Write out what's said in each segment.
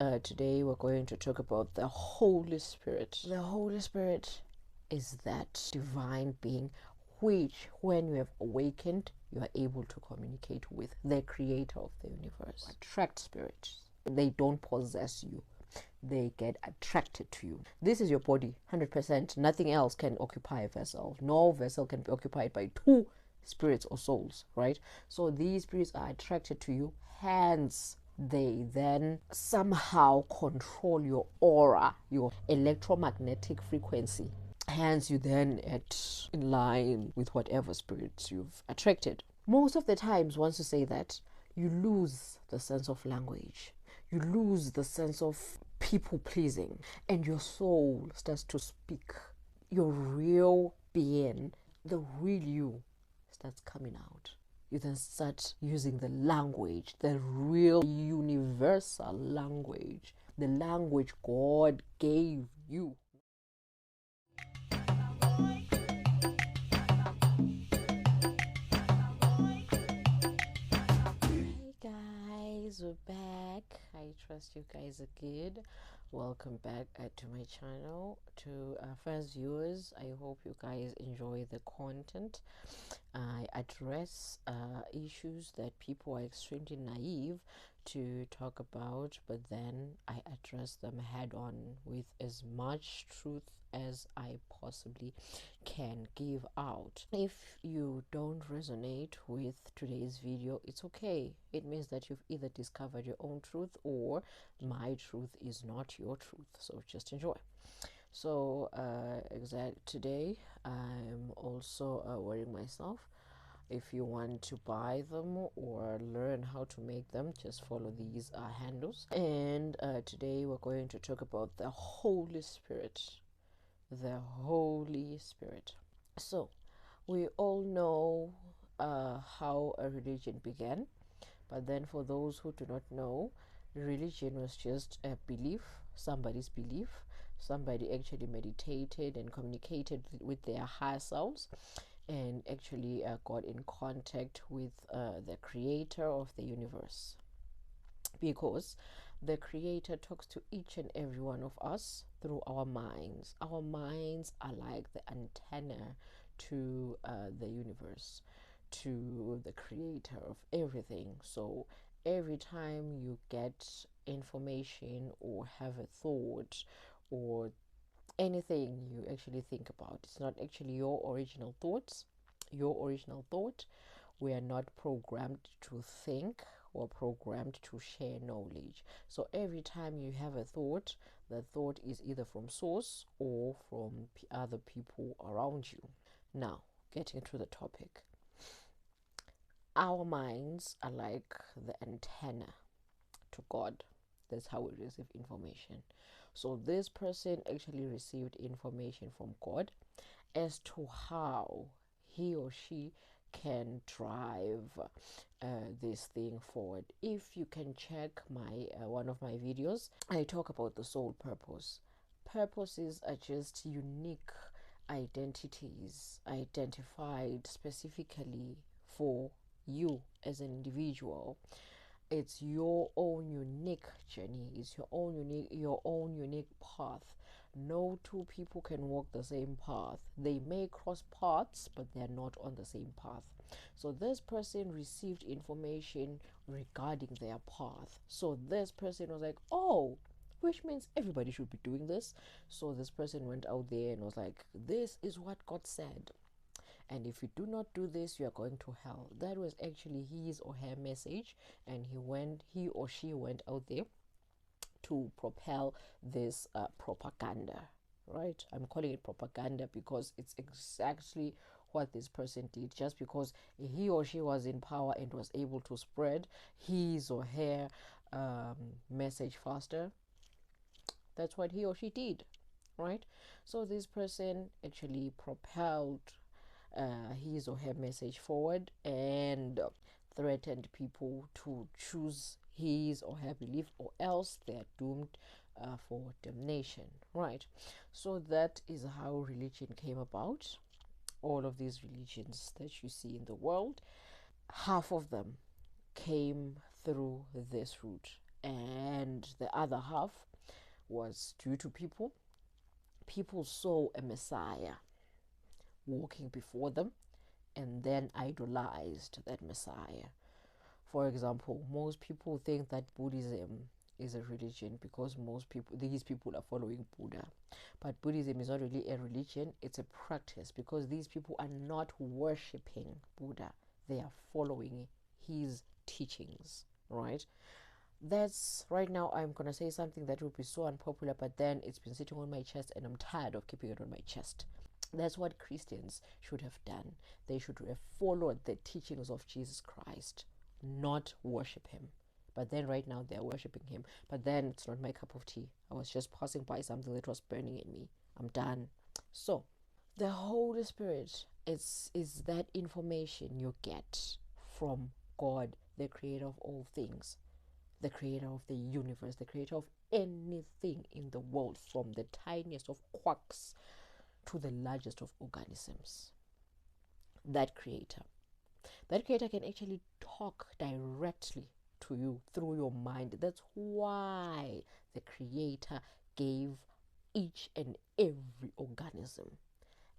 Today we're going to talk about the Holy Spirit. The Holy Spirit is that divine being which, when you have awakened, you are able to communicate with the creator of the universe. Attract spirits. They don't possess you. They get attracted to you. This is your body, 100%. Nothing else can occupy a vessel. No vessel can be occupied by two spirits or souls, right? So these spirits are attracted to you, hence they then somehow control your aura, your electromagnetic frequency. Hence you then at in line with whatever spirits you've attracted. Most of the times, once you say that, you lose the sense of language, you lose the sense of people pleasing, and your soul starts to speak. Your real being, the real you, starts coming out. You then start using the language, the real universal language, the language God gave you. Hey guys, we're back. I trust you guys are good. Welcome back to my channel. To first viewers, I hope you guys enjoy the content. I address issues that people are extremely naive to talk about, but then I address them head on with as much truth as I possibly can give out. If you don't resonate with today's video, it's okay. It means that you've either discovered your own truth or my truth is not your truth. So just enjoy. So today I'm also wearing myself. If you want to buy them or learn how to make them, just follow these handles. And today we're going to talk about the Holy Spirit. The Holy Spirit. So we all know how a religion began, but then for those who do not know, religion was just a belief, somebody's belief. Somebody actually meditated and communicated with their higher selves and actually got in contact with the creator of the universe, because the creator talks to each and every one of us through our minds. Our minds are like the antenna to the universe, to the creator of everything. So every time you get information or have a thought or anything you actually think about, it's not actually your original thoughts, your original thought. We are not programmed to think or programmed to share knowledge. So every time you have a thought, the thought is either from source or from other people around you. Now, getting to the topic. Our minds are like the antenna to God. That's how we receive information. So this person actually received information from God as to how he or she can drive this thing forward. If you can check my one of my videos, I talk about the soul purpose. Purposes are just unique identities identified specifically for you as an individual. It's your own unique journey, it's your own unique path. No two people can walk the same path. They may cross paths, but they're not on the same path. So this person received information regarding their path. So this person was like, oh, which means everybody should be doing this. So this person went out there and was like, this is what God said, and if you do not do this, you are going to hell. That was actually his or her message, and he or she went out there to propel this propaganda, right? I'm calling it propaganda because it's exactly what this person did. Just because he or she was in power and was able to spread his or her message faster, that's what he or she did, right? So this person actually propelled his or her message forward and threatened people to choose his or her belief, or else they are doomed for damnation, right? So that is how religion came about. All of these religions that you see in the world, half of them came through this route. and the other half was due to people. People saw a Messiah walking before them and then idolized that Messiah. For example, most people think that Buddhism is a religion because these people are following Buddha. But Buddhism is not really a religion, it's a practice, because these people are not worshipping Buddha. They are following his teachings, right? That's right now. I'm gonna say something that will be so unpopular, but then it's been sitting on my chest and I'm tired of keeping it on my chest. That's what Christians should have done. They should have followed the teachings of Jesus Christ, not worship him. But then right now they're worshiping him. But then it's not my cup of tea. I was just passing by something that was burning in me. I'm done. So the Holy Spirit is that information you get from God, the creator of all things, the creator of the universe, the creator of anything in the world, from the tiniest of quarks to the largest of organisms. That creator can actually talk directly to you through your mind. That's why the creator gave each and every organism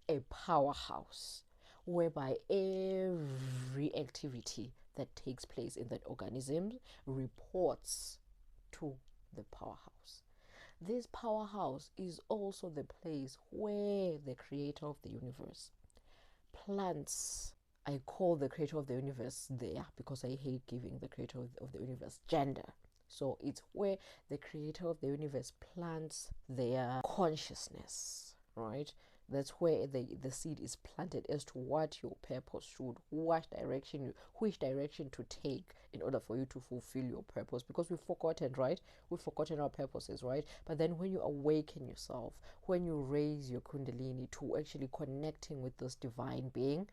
a powerhouse, whereby every activity that takes place in that organism reports to the powerhouse. This powerhouse is also the place where the creator of the universe plants. I call the creator of the universe there because I hate giving the creator of the universe gender. So it's where the creator of the universe plants their consciousness, right? That's where the seed is planted as to what your purpose should, which direction to take in order for you to fulfill your purpose. Because we've forgotten, right? We've forgotten our purposes, right? But then when you awaken yourself, when you raise your kundalini to actually connecting with this divine being,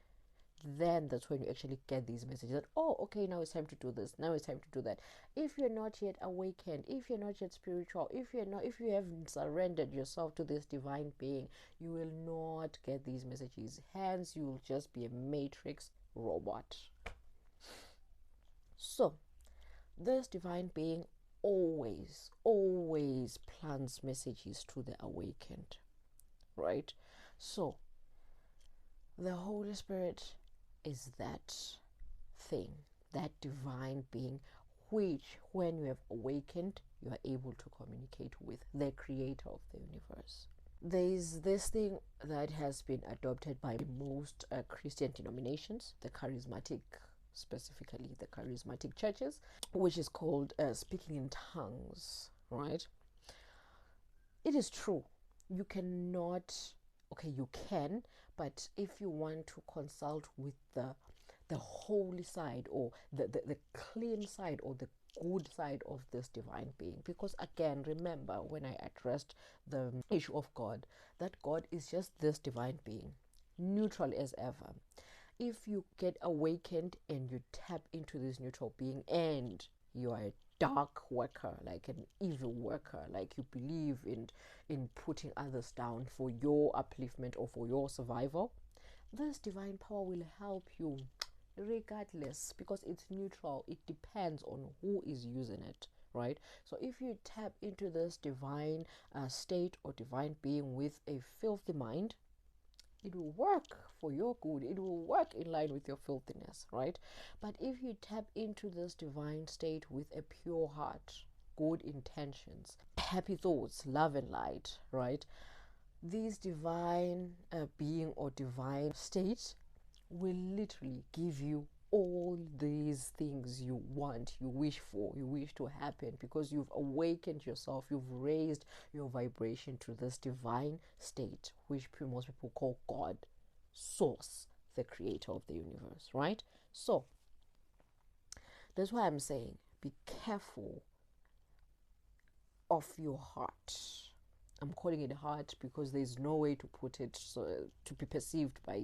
then that's when you actually get these messages that, oh, okay, now it's time to do this, now it's time to do that. If you're not yet awakened, if you're not yet spiritual, if you haven't surrendered yourself to this divine being, you will not get these messages. Hence, you will just be a matrix robot. So this divine being always plants messages to the awakened, right? So the Holy Spirit is that thing, that divine being, which when you have awakened, you are able to communicate with the creator of the universe. There is this thing that has been adopted by most Christian denominations, the charismatic, specifically the charismatic churches, which is called speaking in tongues, right? It is true. You cannot, okay, you can, but if you want to consult with the holy side, or the clean side, or the good side of this divine being, because again, remember when I addressed the issue of God, that God is just this divine being, neutral as ever. If you get awakened and you tap into this neutral being and you are a dark worker, like an evil worker, like you believe in putting others down for your upliftment or for your survival, this divine power will help you regardless, because it's neutral. It depends on who is using it, right? So if you tap into this divine state or divine being with a filthy mind, it will work for your good, it will work in line with your filthiness, right? But if you tap into this divine state with a pure heart, good intentions, happy thoughts, love and light, right, this divine being or divine state will literally give you all these things you want, you wish for, you wish to happen, because you've awakened yourself, you've raised your vibration to this divine state, which most people call God, Source, the creator of the universe, right? So that's why I'm saying be careful of your heart. I'm calling it heart because there's no way to put it so to be perceived by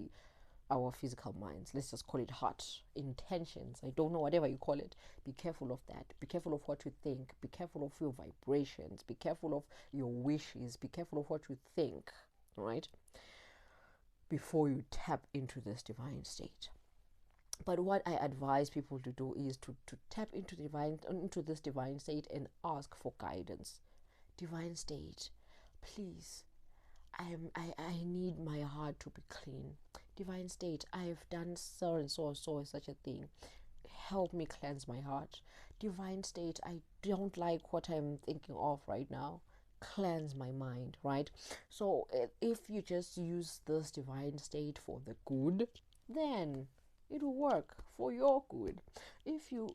our physical minds. Let's just call it heart. Intentions, I don't know, whatever you call it. Be careful of that. Be careful of what you think. Be careful of your vibrations. Be careful of your wishes. Be careful of what you think, right? Before you tap into this divine state. But what I advise people to do is to tap into this divine state and ask for guidance. Divine state, please, I need my heart to be clean. Divine state, I've done so and so and so such a thing. Help me cleanse my heart. Divine state, I don't like what I'm thinking of right now. Cleanse my mind, right? So if you just use this divine state for the good, then it will work for your good. If you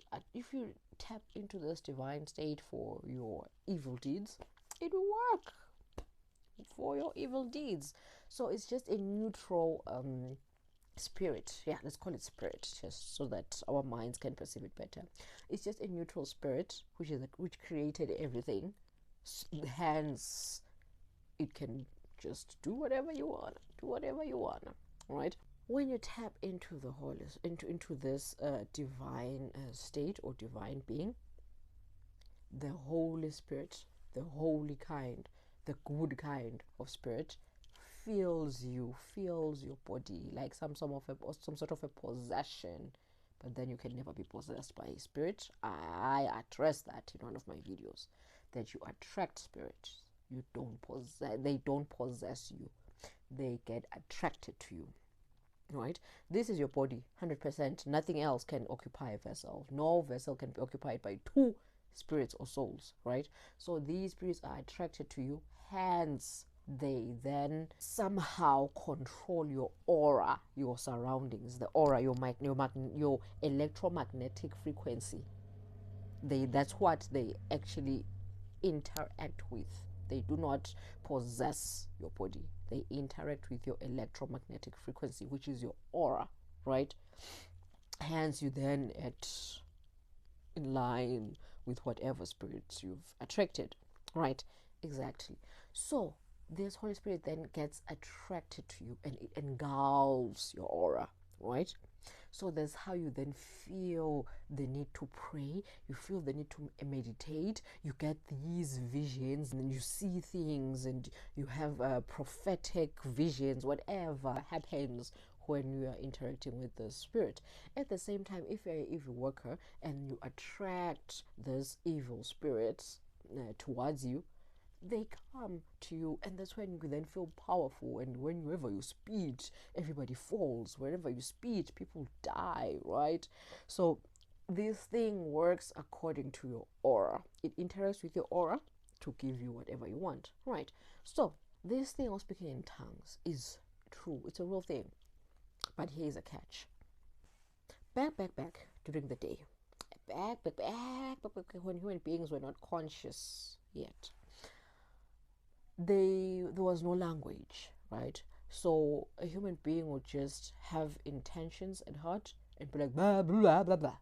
tap into this divine state for your evil deeds, it will work for your evil deeds. So it's just a neutral spirit. Yeah, let's call it spirit, just so that our minds can perceive it better. It's just a neutral spirit which created everything. Hence, it can just do whatever you want, right? When you tap into the holy, into this divine state or divine being, the Holy Spirit, the holy kind, the good kind of spirit, fills your body like some sort of a possession. But then you can never be possessed by a spirit. I address that in one of my videos, that you attract spirits. You don't possess. They don't possess you. They get attracted to you. Right? This is your body, 100%. Nothing else can occupy a vessel. No vessel can be occupied by two spirits or souls, right? So these spirits are attracted to you, hence they then somehow control your aura, your surroundings, the aura, your electromagnetic frequency. That's what they actually interact with. They do not possess your body. They interact with your electromagnetic frequency, which is your aura, right? Hence, you then in line with whatever spirits you've attracted, right? Exactly. So this Holy Spirit then gets attracted to you and it engulfs your aura, right? So that's how you then feel the need to pray. You feel the need to meditate. You get these visions and you see things and you have prophetic visions, whatever happens when you are interacting with the spirit. At the same time, if you're an evil worker and you attract those evil spirits towards you, they come to you, and that's when you then feel powerful. And whenever you speak, everybody falls. Wherever you speak, people die, right? So this thing works according to your aura. It interacts with your aura to give you whatever you want, right? So this thing of speaking in tongues is true. It's a real thing. But here's a catch. Back during the day. Back, when human beings were not conscious yet. There was no language, right? So a human being would just have intentions at heart and be like blah blah blah blah,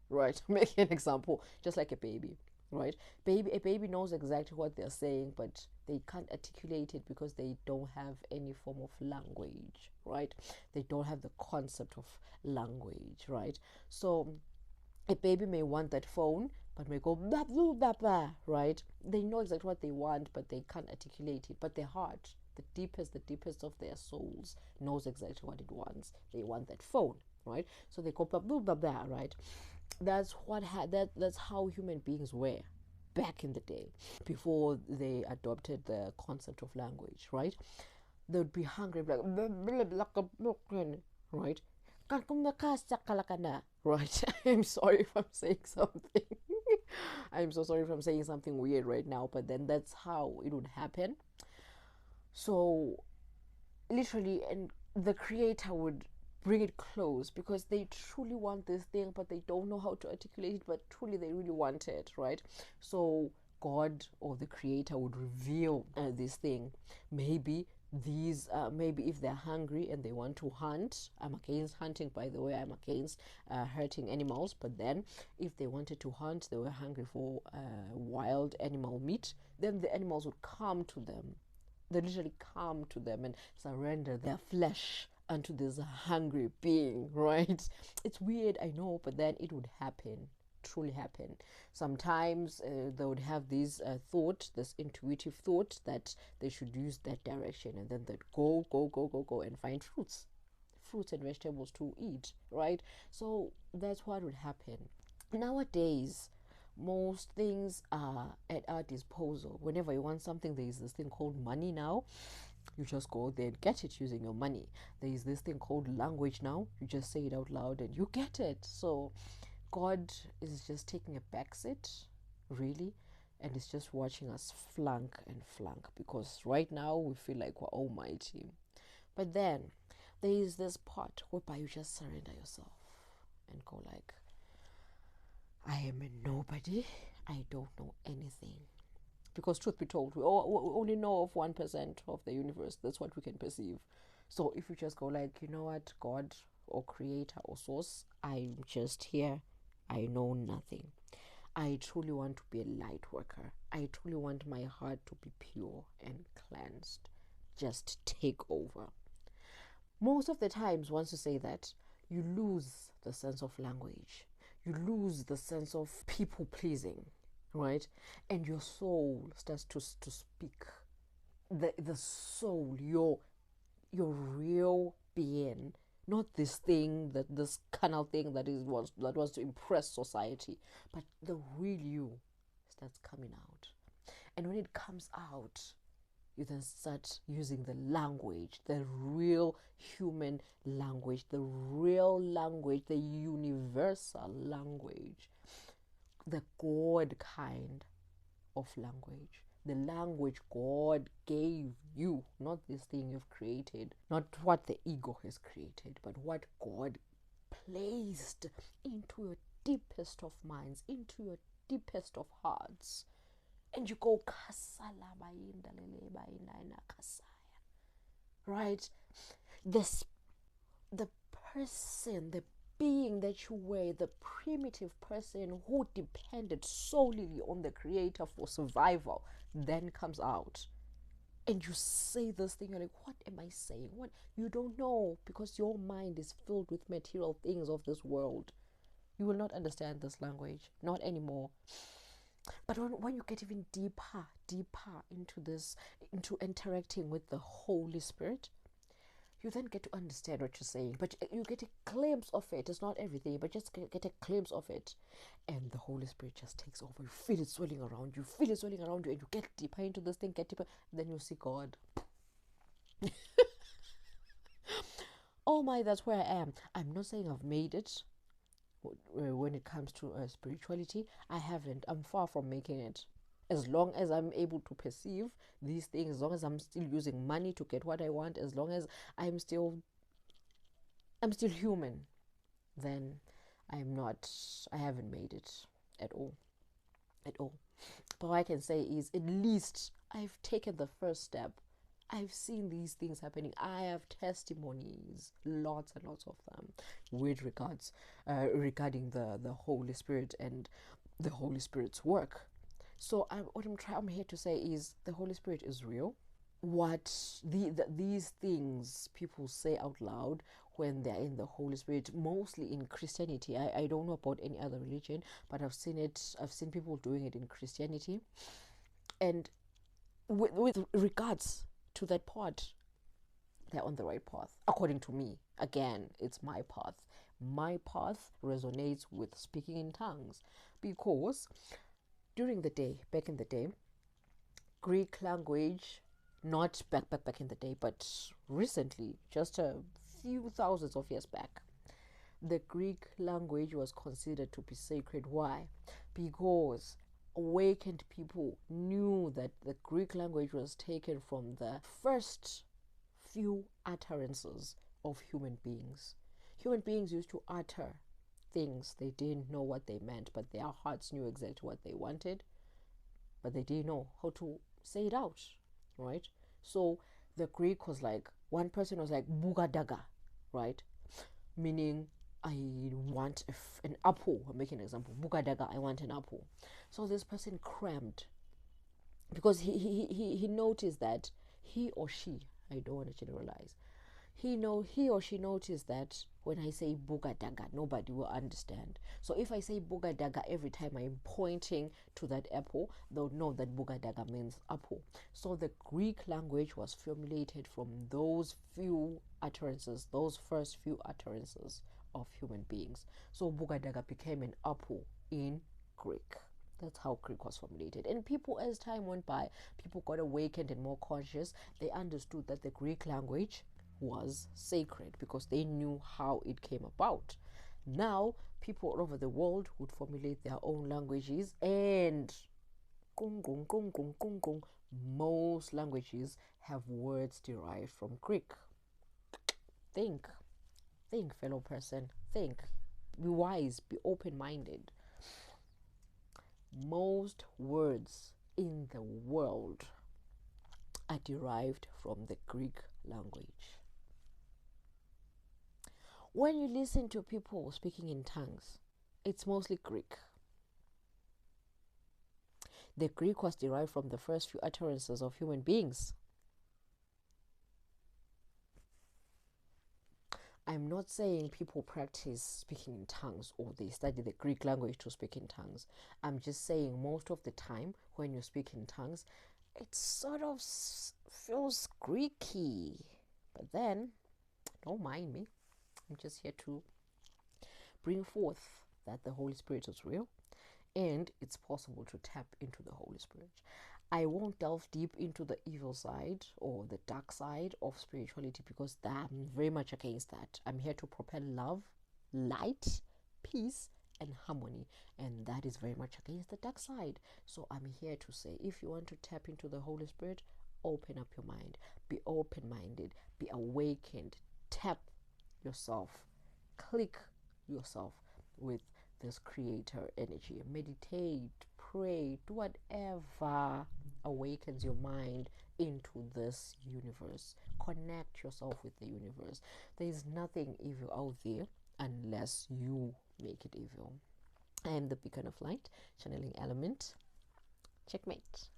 right? Make an example, just like a baby, right? A baby knows exactly what they're saying, but they can't articulate it because they don't have any form of language, right? They don't have the concept of language, right? So a baby may want that phone but may go blah blah blah blah, right? They know exactly what they want but they can't articulate it. But their heart, the deepest of their souls, knows exactly what it wants. They want that phone, right? So they go blah blah blah blah, right? That's that's how human beings were back in the day, before they adopted the concept of language, right? They would be hungry, like right? Right? I'm sorry if I'm saying something. I'm so sorry if I'm saying something weird right now, but then that's how it would happen. So literally, and the creator would bring it close because they truly want this thing, but they don't know how to articulate it, but truly they really want it, right? So God or the creator would reveal this thing. Maybe if they're hungry and they want to hunt, I'm against hunting, by the way. I'm against hurting animals. But then if they wanted to hunt, they were hungry for wild animal meat, then the animals would come to them. They literally come to them and surrender their flesh unto this hungry being, right? It's weird, I know, but then it would happen, truly happen. Sometimes they would have this this intuitive thought that they should use that direction, and then they'd go and find fruits, fruits and vegetables to eat, right? So that's what would happen. Nowadays, most things are at our disposal. Whenever you want something, there is this thing called money now. You just go there and get it using your money. There is this thing called language now. You just say it out loud and you get it. So God is just taking a backseat, really, and it's just watching us flunk and flunk, because right now we feel like we're almighty. But then there is this part whereby you just surrender yourself and go like, I am a nobody. I don't know anything. Because truth be told, we only know of 1% of the universe. That's what we can perceive. So if you just go like, you know what, God or creator or source, I'm just here. I know nothing. I truly want to be a light worker. I truly want my heart to be pure and cleansed. Just take over. Most of the times, once you say that, you lose the sense of language. You lose the sense of people pleasing, right? And your soul starts to speak. The soul, your real being, not this thing, this carnal thing that wants to impress society, but the real you starts coming out. And when it comes out, you then start using the language, the real human language, the real language, the universal language, the God kind of language, the language God gave you, not this thing you've created, not what the ego has created, but what God placed into your deepest of minds, into your deepest of hearts. And you go, right? The person, the being that you were, the primitive person who depended solely on the creator for survival, then comes out. And you say this thing, you're like, what am I saying? What? You don't know, because your mind is filled with material things of this world. You will not understand this language, not anymore. But when you get even deeper into this, into interacting with the Holy Spirit, you then get to understand what you're saying. But you get a glimpse of it. It's not everything, but just get a glimpse of it. And the Holy Spirit just takes over. You feel it swelling around you. And you get deeper into this thing, get deeper. Then you see God. Oh my, that's where I am. I'm not saying I've made it. When it comes to spirituality, I haven't. I'm far from making it. As long as I'm able to perceive these things, as long as I'm still using money to get what I want, as long as I'm still human, then I haven't made it at all. But what I can say is, at least I've taken the first step. I've seen these things happening. I have testimonies, lots and lots of them, with regards regarding the Holy Spirit and the Holy Spirit's work. So I'm here to say is, the Holy Spirit is real. What these things people say out loud when they're in the Holy Spirit, mostly in Christianity. I don't know about any other religion, but I've seen people doing it in Christianity. And with regards to that part, they're on the right path, according to me. Again, it's my path. My path resonates with speaking in tongues, because back in the day, Greek language, not back in the day, but recently, just a few thousands of years back, the Greek language was considered to be sacred. Why? Because awakened people knew that the Greek language was taken from the first few utterances of human beings. Human beings used to utter things. They didn't know what they meant, but their hearts knew exactly what they wanted, but they didn't know how to say it out, right? So the Greek was like, one person was like, bugadaga, right? Meaning, I want an apple. I'm making an example. Bugadaga, I want an apple. So this person crammed, because he noticed that he or she, I don't want to generalize, he or she noticed that when I say Bugadaga, nobody will understand. So if I say Bugadaga every time I'm pointing to that apple, they'll know that Bugadaga means apple. So the Greek language was formulated from those few utterances, those first few utterances of human beings. So Bugadaga became an apple in Greek. That's how Greek was formulated. And people, as time went by, people got awakened and more conscious. They understood that the Greek language was sacred because they knew how it came about. Now, people all over the world would formulate their own languages, and most languages have words derived from Greek. Think, fellow person, think. Be wise, be open minded. Most words in the world are derived from the Greek language. When you listen to people speaking in tongues, it's mostly Greek. The Greek was derived from the first few utterances of human beings. I'm not saying people practice speaking in tongues or they study the Greek language to speak in tongues. I'm just saying most of the time when you speak in tongues, it sort of feels Greeky. But then, don't mind me. I'm just here to bring forth that the Holy Spirit is real and it's possible to tap into the Holy Spirit. I won't delve deep into the evil side or the dark side of spirituality because I'm very much against that. I'm here to propel love, light, peace, and harmony, and that is very much against the dark side. So I'm here to say, if you want to tap into the Holy Spirit, open up your mind, be open-minded, be awakened, tap yourself, click yourself with this creator energy. Meditate, pray, do whatever awakens your mind into this universe. Connect yourself with the universe. There is nothing evil out there unless you make it evil. I am the beacon of light, channeling element. Checkmate.